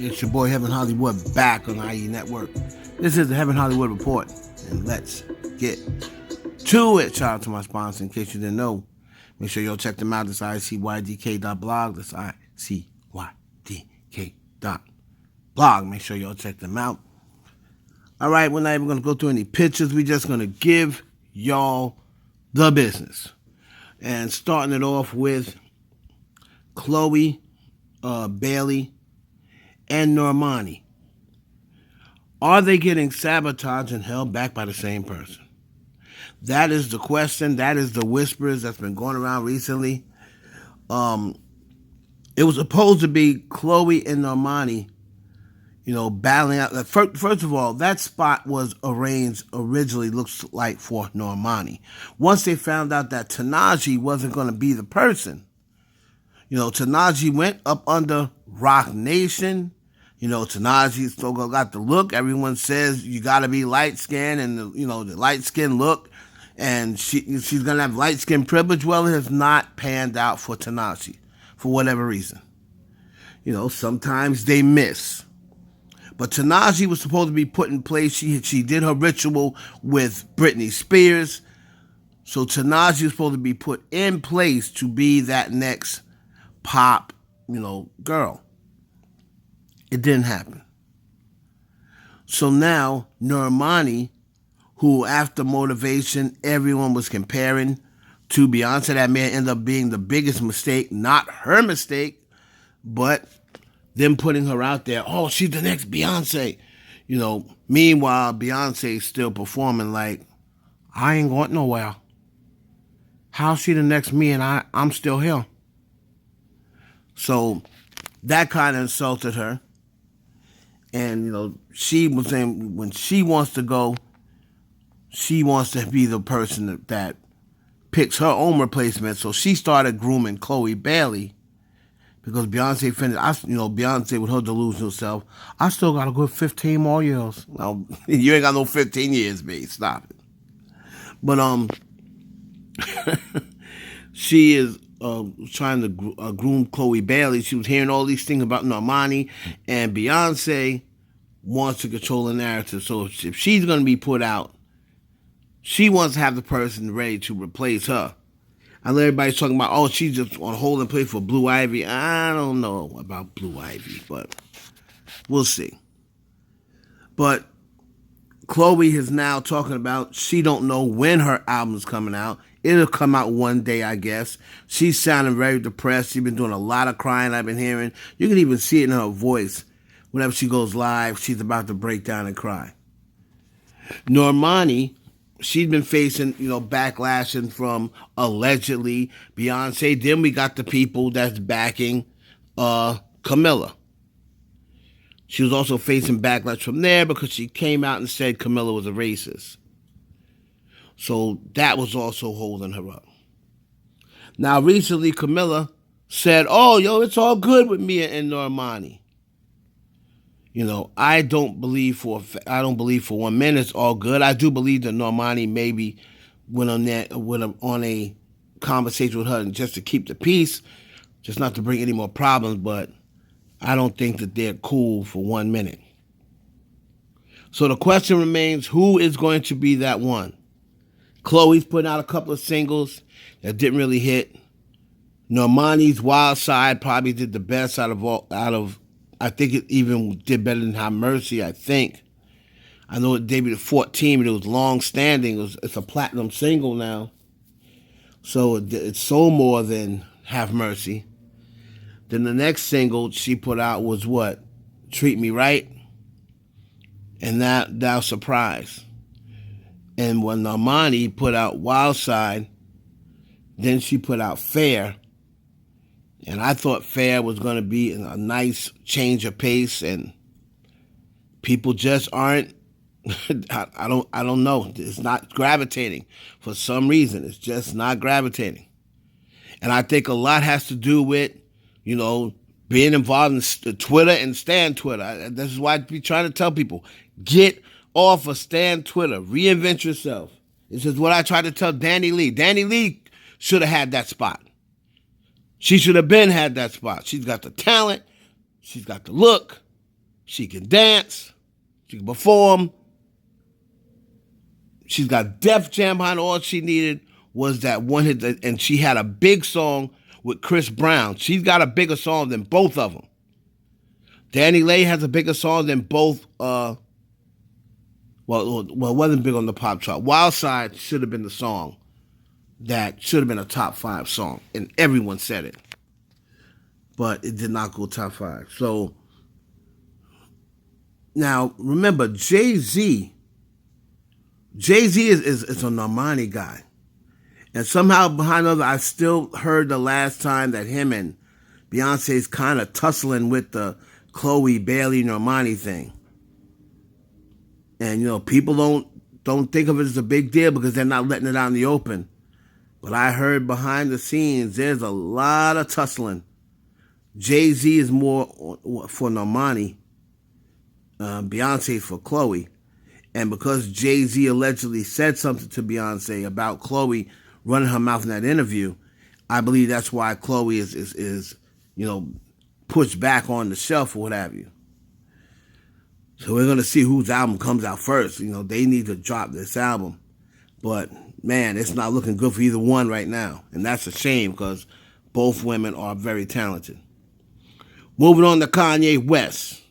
It's your boy Heaven Hollywood back on IE Network. This is the Heaven Hollywood Report, and let's get to it. Shout out to my sponsor. In case you didn't know, make sure y'all check them out. It's icydk.blog. That's icydk.blog. Make sure y'all check them out. All right, we're not even going to go through any pictures. We're just going to give y'all the business. And starting it off with Chloe Bailey and Normani. Are they getting sabotaged and held back by the same person? That is the question. That is the whispers that's been going around recently. It was supposed to be Chloe and Normani, battling out. First of all, that spot was arranged originally, looks like, for Normani. Once they found out that Tanaji wasn't going to be the person, Tanaji went up under Rock Nation. Tanaji still got the look. Everyone says you got to be light-skinned and, the light-skinned look. And she's going to have light-skinned privilege. Well, it has not panned out for Tanaji for whatever reason. Sometimes they miss. But Tanaji was supposed to be put in place. She did her ritual with Britney Spears. So Tanaji was supposed to be put in place to be that next pop, girl. It didn't happen. So now Normani, who after Motivation, everyone was comparing to Beyonce. That may end up being the biggest mistake. Not her mistake, but them putting her out there. Oh, she's the next Beyonce. Meanwhile, Beyonce's still performing like, I ain't going nowhere. How's she the next me and I'm still here? So that kind of insulted her. And, she was saying when she wants to go, she wants to be the person that picks her own replacement. So she started grooming Chloe Bailey because Beyonce finished, Beyonce with her delusional self, I still got a good 15 more years. Now, you ain't got no 15 years, babe. Stop it. But, she is trying to groom Chloe Bailey. She was hearing all these things about Normani, and Beyonce wants to control the narrative. So if she's going to be put out, she wants to have the person ready to replace her. I know everybody's talking about, oh, she's just on hold and play for Blue Ivy. I don't know about Blue Ivy, but we'll see. But Chloe is now talking about she don't know when her album's coming out. It'll come out one day, I guess. She's sounding very depressed. She's been doing a lot of crying, I've been hearing. You can even see it in her voice. Whenever she goes live, she's about to break down and cry. Normani, she's been facing, backlashing from allegedly Beyonce. Then we got the people that's backing Camilla. She was also facing backlash from there because she came out and said Camilla was a racist. So that was also holding her up. Now, recently, Camilla said, it's all good with me and Normani. I don't believe for 1 minute it's all good. I do believe that Normani maybe went on a conversation with her just to keep the peace, just not to bring any more problems, but I don't think that they're cool for 1 minute. So the question remains, who is going to be that one? Chloe's putting out a couple of singles that didn't really hit. Normani's Wild Side probably did the best out of I think it even did better than Have Mercy, I think. I know it debuted at 14, but it was long-standing. It's a platinum single now. So it sold more than Have Mercy. Then the next single she put out was what? Treat Me Right. And that was Surprise. And when Normani put out Wild Side, then she put out Fair. And I thought Fair was going to be a nice change of pace, and people just aren't, I don't know. It's not gravitating for some reason. It's just not gravitating. And I think a lot has to do with, being involved in Twitter and Stan Twitter. This is why I be trying to tell people, get off of Stan Twitter. Reinvent yourself. This is what I tried to tell Danny Lee. Danny Lee should have had that spot. She should have had that spot. She's got the talent. She's got the look. She can dance. She can perform. She's got Def Jam behind her. All she needed was that one hit, and she had a big song with Chris Brown. She's got a bigger song than both of them. Danny Lay has a bigger song than both. Well, it wasn't big on the pop chart. Wild Side should have been the song that should have been a top 5 song, and everyone said it. But it did not go top 5. So now remember, Jay-Z is a Normani guy. And somehow behind other, I still heard the last time that him and Beyonce's kind of tussling with the Chloe Bailey Normani thing. And, people don't think of it as a big deal because they're not letting it out in the open. But I heard behind the scenes, there's a lot of tussling. Jay-Z is more for Normani. Beyonce's for Chloe. And because Jay-Z allegedly said something to Beyonce about Chloe running her mouth in that interview, I believe that's why Chloe is pushed back on the shelf or what have you. So we're going to see whose album comes out first. They need to drop this album. But, man, it's not looking good for either one right now. And that's a shame because both women are very talented. Moving on to Kanye West.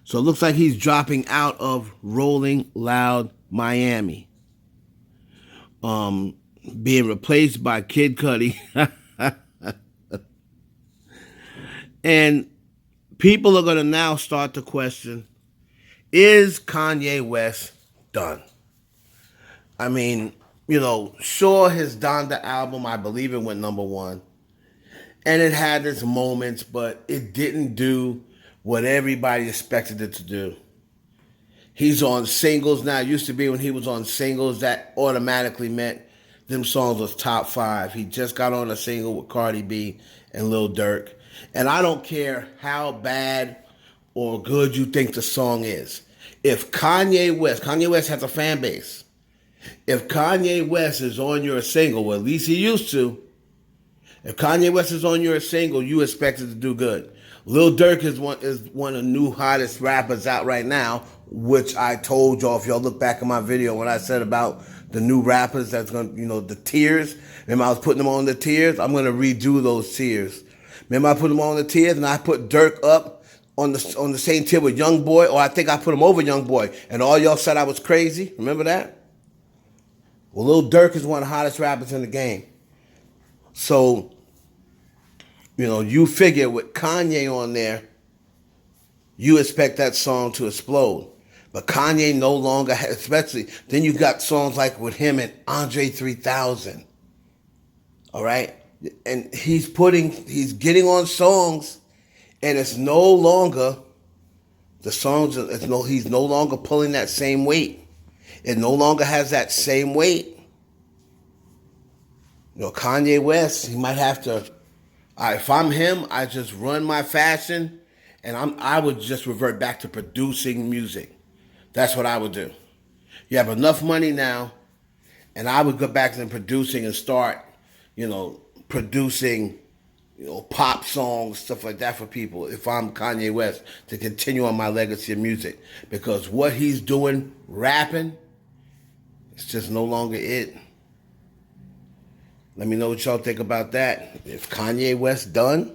So it looks like he's dropping out of Rolling Loud Miami. Being replaced by Kid Cudi. And people are going to now start to question, is Kanye West done? I mean, sure, his Donda album, I believe it went number 1. And it had its moments, but it didn't do what everybody expected it to do. He's on singles now. It used to be when he was on singles, that automatically meant them songs was top 5. He just got on a single with Cardi B and Lil Durk. And I don't care how bad or good you think the song is. If Kanye West has a fan base. If Kanye West is on your single, well, at least he used to. If Kanye West is on your single, you expect it to do good. Lil Durk is one of the new hottest rappers out right now, which I told y'all, if y'all look back in my video when I said about the new rappers that's going to, the tiers. Remember I was putting them on the tiers? I'm going to redo those tiers. Remember I put them on the tiers and I put Durk up on the same tier with Young Boy, or I think I put him over Young Boy, and all y'all said I was crazy. Remember that? Well, Lil Durk is one of the hottest rappers in the game. So, you figure with Kanye on there, you expect that song to explode. But Kanye no longer has, especially, then you got songs like with him and Andre 3000. All right? And he's getting on songs, and it's no longer, he's no longer pulling that same weight. It no longer has that same weight. Kanye West, he might have to, if I'm him, I just run my fashion, and I would just revert back to producing music. That's what I would do. You have enough money now, and I would go back to producing and start, producing, pop songs, stuff like that for people, if I'm Kanye West, to continue on my legacy of music. Because what he's doing, rapping, it's just no longer it. Let me know what y'all think about that. If Kanye West done,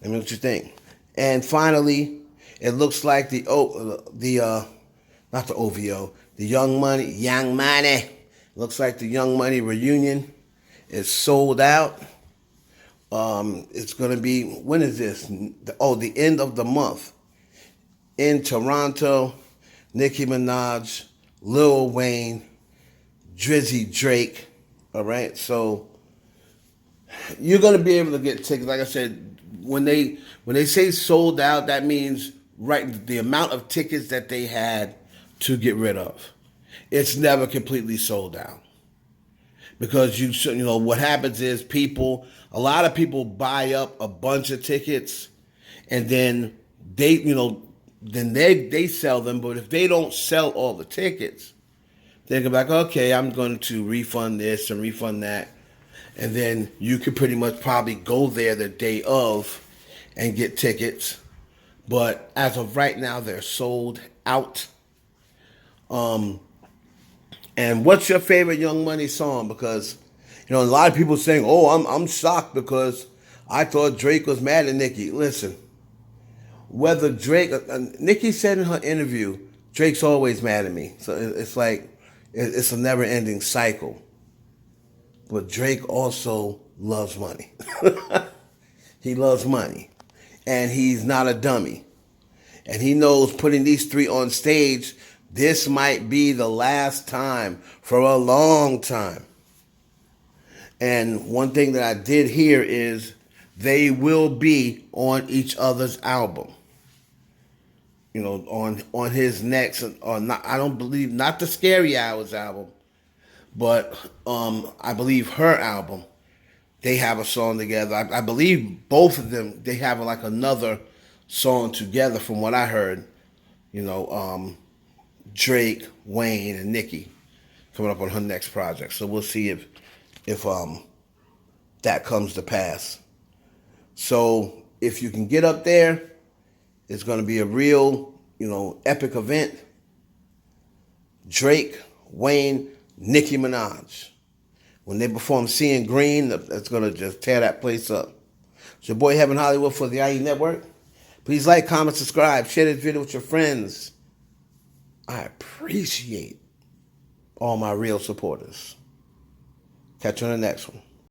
let me know what you think. And finally, it looks like not the OVO, the Young Money. Looks like the Young Money reunion is sold out. It's going to be, when is this? The end of the month. In Toronto, Nicki Minaj, Lil Wayne, Drizzy Drake. All right, so you're going to be able to get tickets. Like I said, when they say sold out, that means the amount of tickets that they had to get rid of. It's never completely sold out. Because what happens is a lot of people buy up a bunch of tickets, and then they sell them. But if they don't sell all the tickets, they go back, okay, I'm going to refund this and refund that. And then you could pretty much probably go there the day of and get tickets. But as of right now, they're sold out. And what's your favorite Young Money song? Because a lot of people saying, "Oh, I'm shocked because I thought Drake was mad at Nicki." Listen, whether Drake, Nicki said in her interview, Drake's always mad at me. So it's like it's a never-ending cycle. But Drake also loves money. He loves money, and he's not a dummy. And he knows putting these three on stage, this might be the last time for a long time. And one thing that I did hear is they will be on each other's album. On his next, or not, I don't believe, not the Scary Hours album, but I believe her album. They have a song together. I believe both of them. They have like another song together, from what I heard. You know, Drake, Wayne, and Nicki coming up on her next project. So we'll see if that comes to pass. So if you can get up there, it's going to be a real, epic event. Drake, Wayne, Nicki Minaj. When they perform Seeing Green, that's going to just tear that place up. It's your boy Heaven Hollywood for the IE Network. Please like, comment, subscribe, share this video with your friends. I appreciate all my real supporters. Catch you on the next one.